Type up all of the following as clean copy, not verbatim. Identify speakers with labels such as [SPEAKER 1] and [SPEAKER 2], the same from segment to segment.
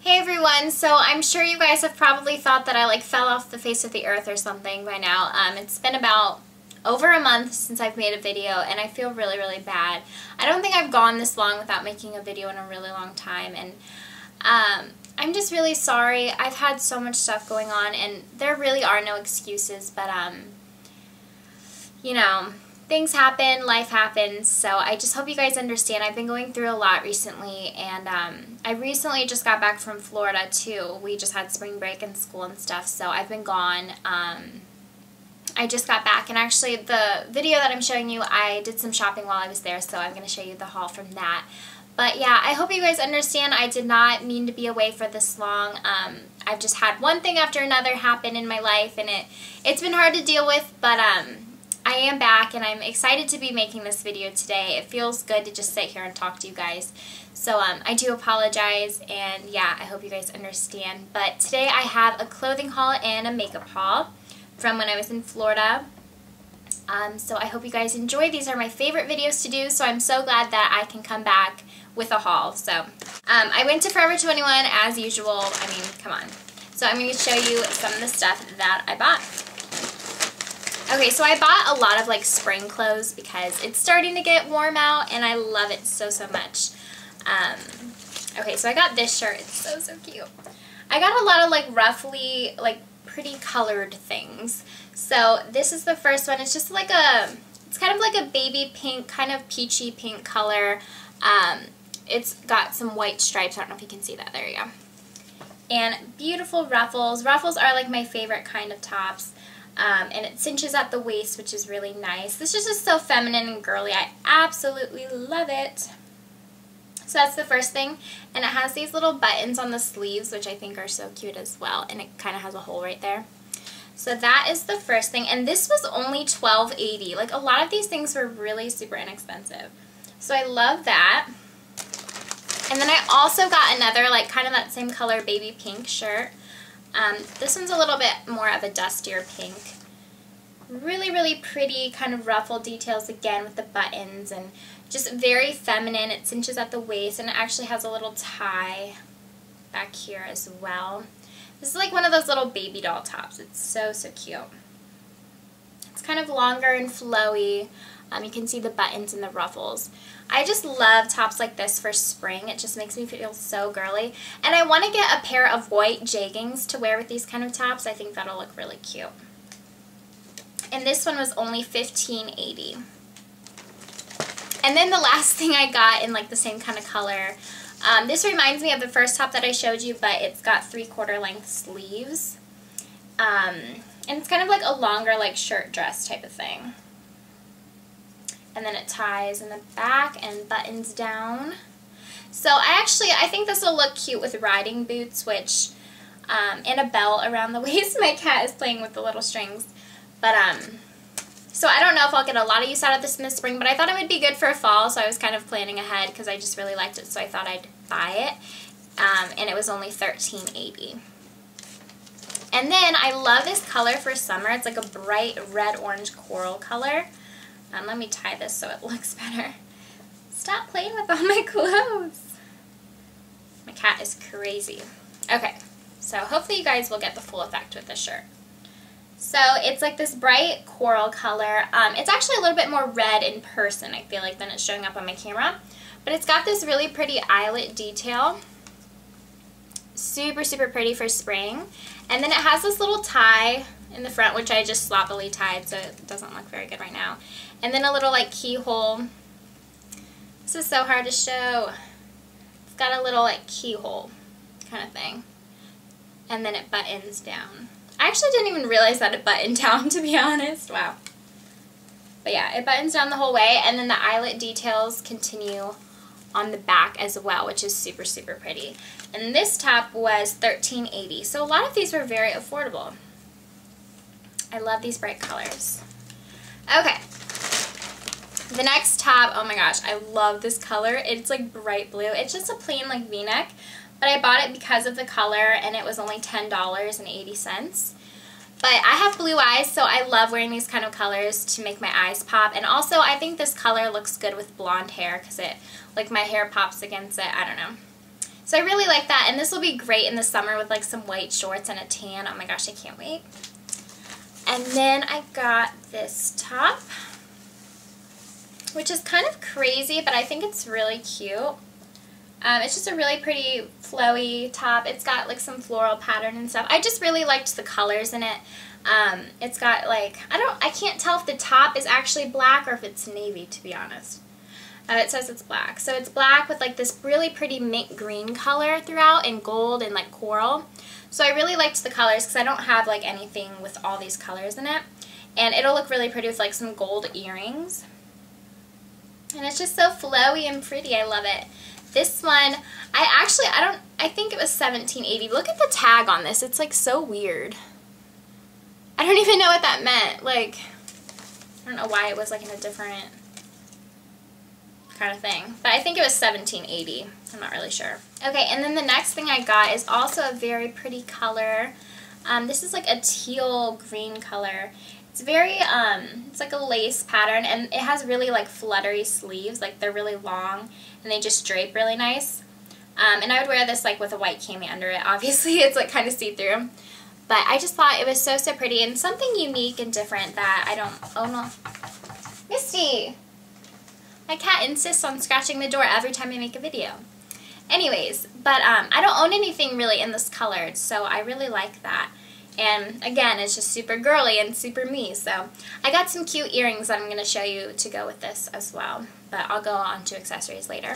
[SPEAKER 1] Hey everyone, so I'm sure you guys have probably thought that I fell off the face of the earth or something by now. It's been about over a month since I've made a video and I feel really bad. I don't think I've gone this long without making a video in a really long time, and I'm just really sorry. I've had so much stuff going on and there really are no excuses, but you know, things happen, life happens, so I just hope you guys understand. I've been going through a lot recently, and I recently just got back from Florida too. We just had spring break and school and stuff, so I've been gone. I just got back, and actually the video that I'm showing you, I did some shopping while I was there, so I'm going to show you the haul from that. But yeah, I hope you guys understand. I did not mean to be away for this long. I've just had one thing after another happen in my life, and it's been hard to deal with, but I am back and I'm excited to be making this video today. It feels good to just sit here and talk to you guys. So I do apologize, and yeah, I hope you guys understand. But today I have a clothing haul and a makeup haul from when I was in Florida. So I hope you guys enjoy. These are my favorite videos to do, so I'm so glad that I can come back with a haul. So I went to Forever 21 as usual. I mean, come on. So I'm going to show you some of the stuff that I bought. Okay, so I bought a lot of spring clothes because it's starting to get warm out and I love it so much. Okay, so I got this shirt. It's so cute. I got a lot of roughly pretty colored things. So this is the first one. It's just it's kind of like a baby pink, kind of peachy pink color. It's got some white stripes. I don't know if you can see that. There you go. And beautiful ruffles. Ruffles are my favorite kind of tops. And it cinches at the waist, which is really nice. This is just so feminine and girly. I absolutely love it. So that's the first thing. And it has these little buttons on the sleeves, which I think are so cute as well. And it kind of has a hole right there. So that is the first thing. And this was only $12.80. A lot of these things were really super inexpensive. So I love that. And then I also got another, kind of that same color baby pink shirt. This one's a little bit more of a dustier pink. Really pretty kind of ruffle details again with the buttons, and just very feminine. It cinches at the waist, and it actually has a little tie back here as well. This is one of those little baby doll tops. It's so cute. It's kind of longer and flowy. You can see the buttons and the ruffles. I just love tops like this for spring. It just makes me feel so girly. And I want to get a pair of white jeggings to wear with these kind of tops. I think that'll look really cute. And this one was only $15.80. And then the last thing I got in the same kind of color. This reminds me of the first top that I showed you, but it's got 3/4 length sleeves. And it's kind of a longer shirt dress type of thing. And then it ties in the back and buttons down. So I think this will look cute with riding boots, which, and a belt around the waist. My cat is playing with the little strings. But, so I don't know if I'll get a lot of use out of this in the spring, but I thought it would be good for fall, so I was kind of planning ahead because I just really liked it, so I thought I'd buy it. And it was only $13.80. And then I love this color for summer. It's a bright red-orange coral color. Let me tie this so it looks better. Stop playing with all my clothes. My cat is crazy. Okay, so hopefully you guys will get the full effect with this shirt. So it's this bright coral color. It's actually a little bit more red in person, I feel than it's showing up on my camera. But it's got this really pretty eyelet detail. Super pretty for spring. And then it has this little tie in the front, which I just sloppily tied, so it doesn't look very good right now. And then a little keyhole. This is so hard to show. It's got a little keyhole kind of thing. And then it buttons down. I actually didn't even realize that it buttoned down, to be honest. Wow. But yeah, it buttons down the whole way, and then the eyelet details continue on the back as well, which is super pretty. And this top was $13.80, so a lot of these were very affordable. I love these bright colors. Okay. The next top, oh my gosh, I love this color. It's bright blue. It's just a plain V-neck, but I bought it because of the color, and it was only $10.80. But I have blue eyes, so I love wearing these kind of colors to make my eyes pop. And also, I think this color looks good with blonde hair because it, my hair pops against it. I don't know. So I really like that, and this will be great in the summer with like some white shorts and a tan. Oh my gosh, I can't wait. And then I got this top, which is kind of crazy, but I think it's really cute. It's just a really pretty flowy top. It's got like some floral pattern and stuff. I just really liked the colors in it. It's got like, I can't tell if the top is actually black or if it's navy, to be honest. It says it's black. So it's black with like this really pretty mint green color throughout, and gold and like coral. So I really liked the colors because I don't have like anything with all these colors in it. And it'll look really pretty with like some gold earrings. And it's just so flowy and pretty. I love it. This one, I think it was $17.80. Look at the tag on this. It's like so weird. I don't even know what that meant. Like, I don't know why it was like in a different kind of thing. But I think it was $17.80. I'm not really sure. Okay, and then the next thing I got is also a very pretty color. This is like a teal green color. It's very, it's like a lace pattern, and it has really like fluttery sleeves. Like they're really long, and they just drape really nice. And I would wear this like with a white cami under it. Obviously, it's like kind of see-through. But I just thought it was so, so pretty, and something unique and different that I don't, oh no. Misty! My cat insists on scratching the door every time I make a video. Anyways, but I don't own anything really in this color, so I really like that. And again, it's just super girly and super me, so I got some cute earrings that I'm going to show you to go with this as well, but I'll go on to accessories later.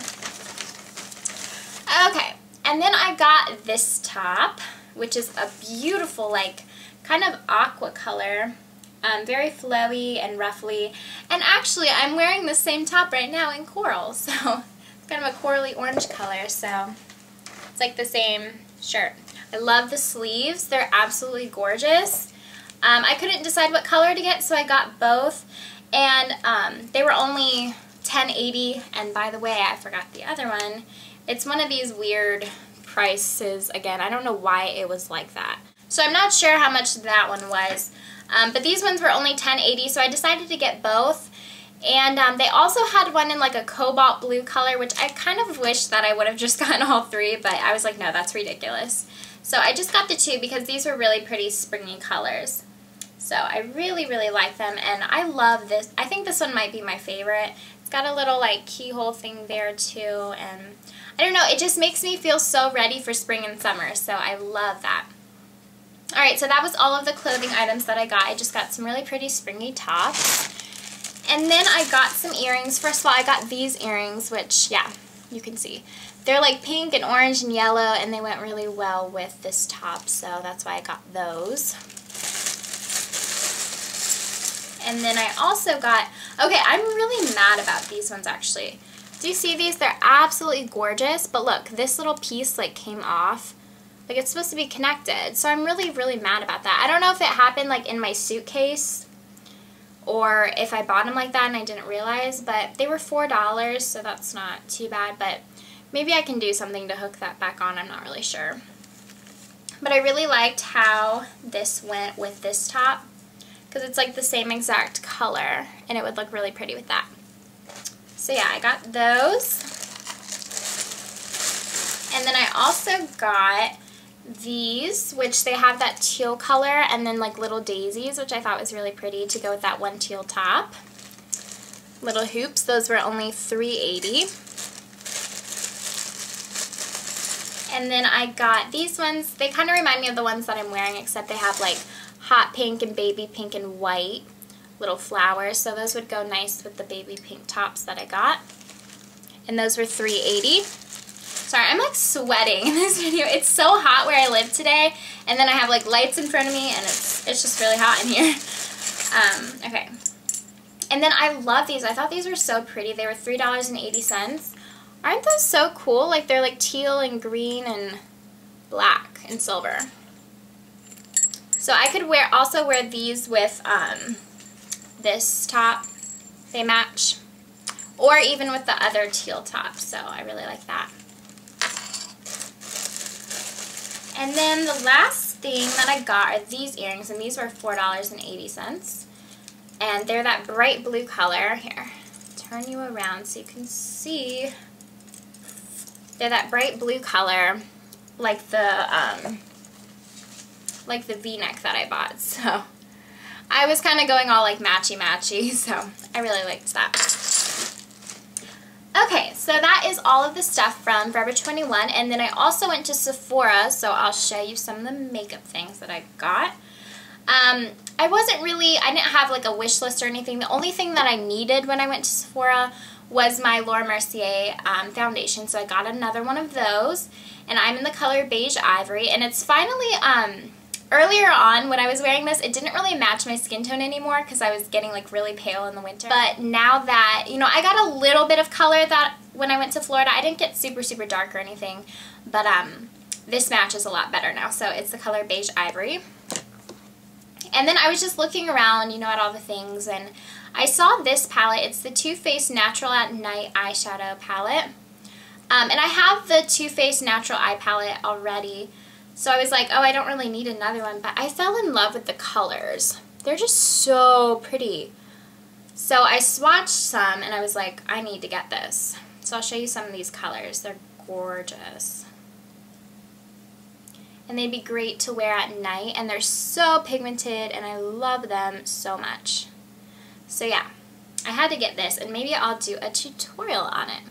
[SPEAKER 1] Okay, and then I got this top, which is a beautiful, like, kind of aqua color, very flowy and ruffly, and actually I'm wearing the same top right now in coral, so it's kind of a corally orange color, so it's like the same shirt. I love the sleeves. They're absolutely gorgeous. I couldn't decide what color to get, so I got both. And they were only $10.80. And by the way, I forgot the other one. It's one of these weird prices. Again, I don't know why it was like that. So I'm not sure how much that one was. But these ones were only $10.80, so I decided to get both. And they also had one in like a cobalt blue color, which I kind of wish that I would have just gotten all three, but I was like, no, that's ridiculous. So I just got the two because these were really pretty springy colors. So I really, really like them, and I love this. I think this one might be my favorite. It's got a little like keyhole thing there too, and I don't know, it just makes me feel so ready for spring and summer, so I love that. Alright, so that was all of the clothing items that I got. I just got some really pretty springy tops. And then I got some earrings. First of all, I got these earrings, which, yeah, you can see. They're like pink and orange and yellow, and they went really well with this top, so that's why I got those. And then I also got, okay, I'm really mad about these ones actually. Do you see these? They're absolutely gorgeous, but look, this little piece like came off. Like it's supposed to be connected, so I'm really, really mad about that. I don't know if it happened like in my suitcase or if I bought them like that and I didn't realize, but they were $4, so that's not too bad, but maybe I can do something to hook that back on, I'm not really sure. But I really liked how this went with this top, because it's like the same exact color, and it would look really pretty with that. So yeah, I got those. And then I also got these, which they have that teal color and then like little daisies, which I thought was really pretty to go with that one teal top. Little hoops, those were only $3.80. And then I got these ones. They kind of remind me of the ones that I'm wearing, except they have like hot pink and baby pink and white little flowers. So those would go nice with the baby pink tops that I got. And those were $3.80. Sorry, I'm like sweating in this video. It's so hot where I live today, and then I have like lights in front of me, and it's just really hot in here. Okay. And then I love these. I thought these were so pretty. They were $3.80. Aren't those so cool? Like they're like teal and green and black and silver. So I could also wear these with this top. They match. Or even with the other teal top. So I really like that. And then the last thing that I got are these earrings, and these were $4.80. And they're that bright blue color. Here, turn you around so you can see. They're that bright blue color, like the V-neck that I bought. So I was kind of going all like matchy-matchy, so I really liked that. Okay, so that is all of the stuff from Forever 21, and then I also went to Sephora, so I'll show you some of the makeup things that I got. I didn't have like a wish list or anything. The only thing that I needed when I went to Sephora was my Laura Mercier foundation, so I got another one of those, and I'm in the color Beige Ivory, and it's finally, earlier on when I was wearing this, it didn't really match my skin tone anymore because I was getting like really pale in the winter. But now that, you know, I got a little bit of color that when I went to Florida. I didn't get super, super dark or anything, but this matches a lot better now. So it's the color Beige Ivory. And then I was just looking around, you know, at all the things, and I saw this palette. It's the Too Faced Natural at Night eyeshadow palette. And I have the Too Faced Natural Eye palette already. So I was like, oh, I don't really need another one, but I fell in love with the colors. They're just so pretty. So I swatched some, and I was like, I need to get this. So I'll show you some of these colors. They're gorgeous. And they'd be great to wear at night, and they're so pigmented, and I love them so much. So yeah, I had to get this, and maybe I'll do a tutorial on it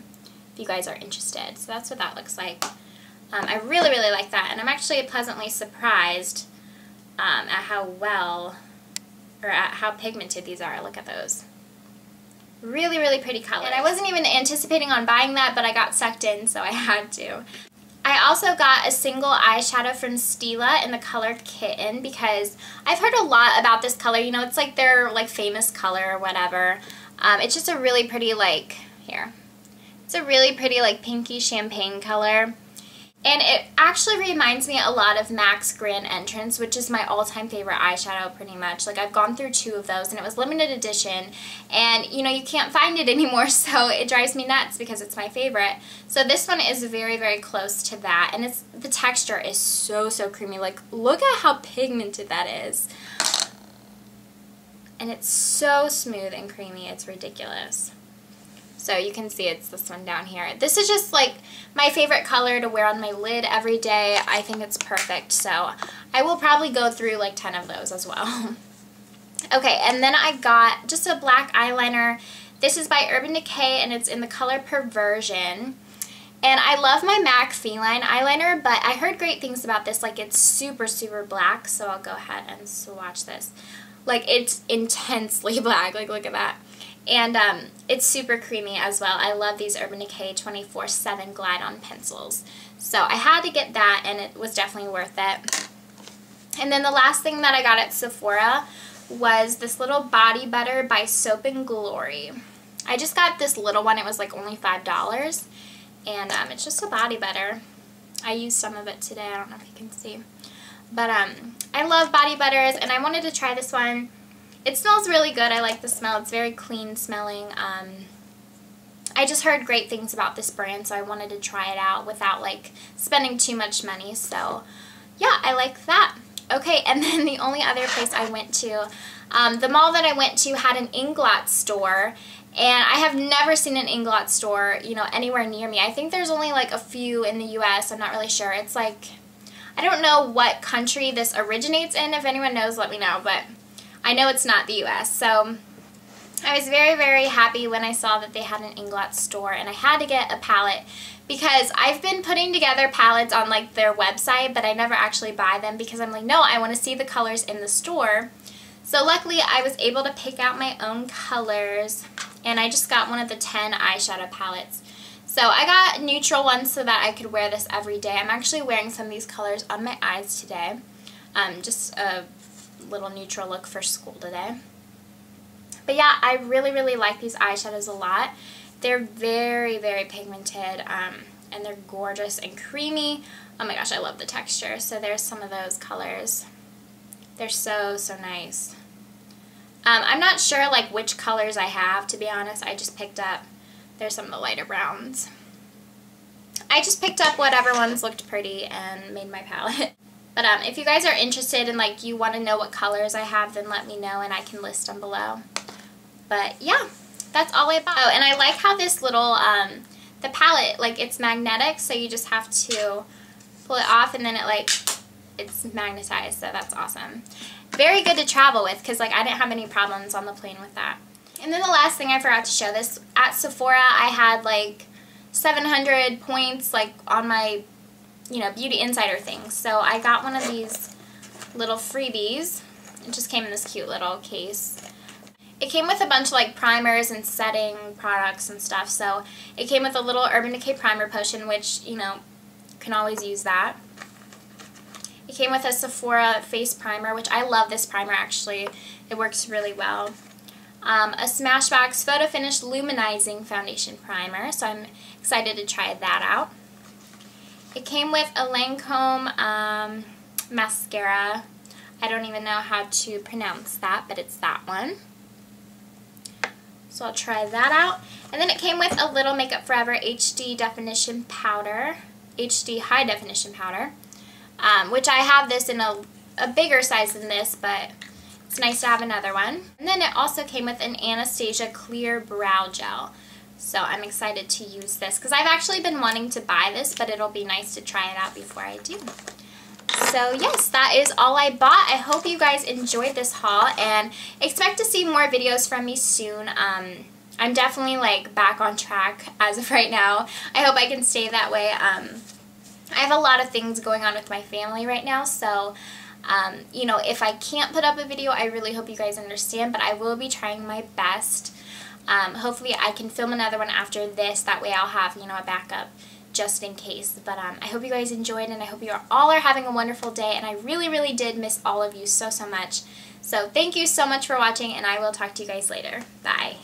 [SPEAKER 1] if you guys are interested. So that's what that looks like. I really, really like that, and I'm actually pleasantly surprised at how pigmented these are. Look at those. Really, really pretty color. And I wasn't even anticipating on buying that, but I got sucked in, so I had to. I also got a single eyeshadow from Stila in the color Kitten because I've heard a lot about this color. You know, it's like their like famous color or whatever. It's just a really pretty it's a really pretty like pinky champagne color. And it actually reminds me a lot of MAC's Grand Entrance, which is my all-time favorite eyeshadow pretty much. Like, I've gone through 2 of those, and it was limited edition. And, you know, you can't find it anymore, so it drives me nuts because it's my favorite. So this one is very, very close to that. And the texture is so, so creamy. Like, look at how pigmented that is. And it's so smooth and creamy, it's ridiculous. So you can see it's this one down here. This is just like my favorite color to wear on my lid every day. I think it's perfect. So I will probably go through like 10 of those as well. Okay, and then I got just a black eyeliner. This is by Urban Decay, and it's in the color Perversion. And I love my MAC Feline eyeliner, but I heard great things about this. Like, it's super, super black. So I'll go ahead and swatch this. Like, it's intensely black. Like, look at that. And it's super creamy as well. I love these Urban Decay 24/7 Glide On pencils. So I had to get that, and it was definitely worth it. And then the last thing that I got at Sephora was this little body butter by Soap and Glory. I just got this little one. It was like only $5. And it's just a body butter. I used some of it today. I don't know if you can see. But I love body butters, and I wanted to try this one. It smells really good. I like the smell. It's very clean smelling. I just heard great things about this brand, so I wanted to try it out without like spending too much money. So yeah, I like that. Okay, and then the only other place I went to, the mall that I went to had an Inglot store, and I have never seen an Inglot store, you know, anywhere near me. I think there's only like a few in the US. I'm not really sure. It's like, I don't know what country this originates in. If anyone knows, let me know, but I know it's not the US. So I was very, very happy when I saw that they had an Inglot store, and I had to get a palette because I've been putting together palettes on like their website, but I never actually buy them because I'm like, no, I want to see the colors in the store. So luckily I was able to pick out my own colors, and I just got one of the 10 eyeshadow palettes. So I got neutral ones so that I could wear this every day. I'm actually wearing some of these colors on my eyes today. Just a little neutral look for school today. But yeah, I really, really like these eyeshadows a lot. They're very, very pigmented, and they're gorgeous and creamy. Oh my gosh, I love the texture. So there's some of those colors. They're so, so nice. I'm not sure like which colors I have, to be honest. I just picked up, there's some of the lighter browns. I just picked up whatever ones looked pretty and made my palette. But if you guys are interested and like you want to know what colors I have, then let me know and I can list them below. But yeah, that's all I bought. Oh, and I like how this little the palette, like, it's magnetic, so you just have to pull it off and then it's magnetized, so that's awesome. Very good to travel with because, like, I didn't have any problems on the plane with that. And then the last thing I forgot to show this, at Sephora I had like 700 points like on my, you know, Beauty Insider thing. So I got one of these little freebies. It just came in this cute little case. It came with a bunch of like primers and setting products and stuff. So it came with a little Urban Decay primer potion, which, you know, you can always use that. It came with a Sephora face primer, which I love this primer actually. It works really well. A Smashbox Photo Finish Luminizing Foundation Primer, so I'm excited to try that out. It came with a Lancome mascara. I don't even know how to pronounce that, but it's that one. So I'll try that out. And then it came with a little Makeup Forever HD Definition Powder, HD High Definition Powder, which I have this in a bigger size than this, but it's nice to have another one. And then it also came with an Anastasia Clear Brow Gel. So I'm excited to use this because I've actually been wanting to buy this, but it'll be nice to try it out before I do. So yes, that is all I bought. I hope you guys enjoyed this haul and expect to see more videos from me soon. I'm definitely like back on track as of right now. I hope I can stay that way. I have a lot of things going on with my family right now, so you know, if I can't put up a video, I really hope you guys understand, but I will be trying my best. Hopefully I can film another one after this, that way I'll have, you know, a backup just in case. But I hope you guys enjoyed, and I hope you all are having a wonderful day, and I really, really did miss all of you so, so much. So thank you so much for watching, and I will talk to you guys later. Bye.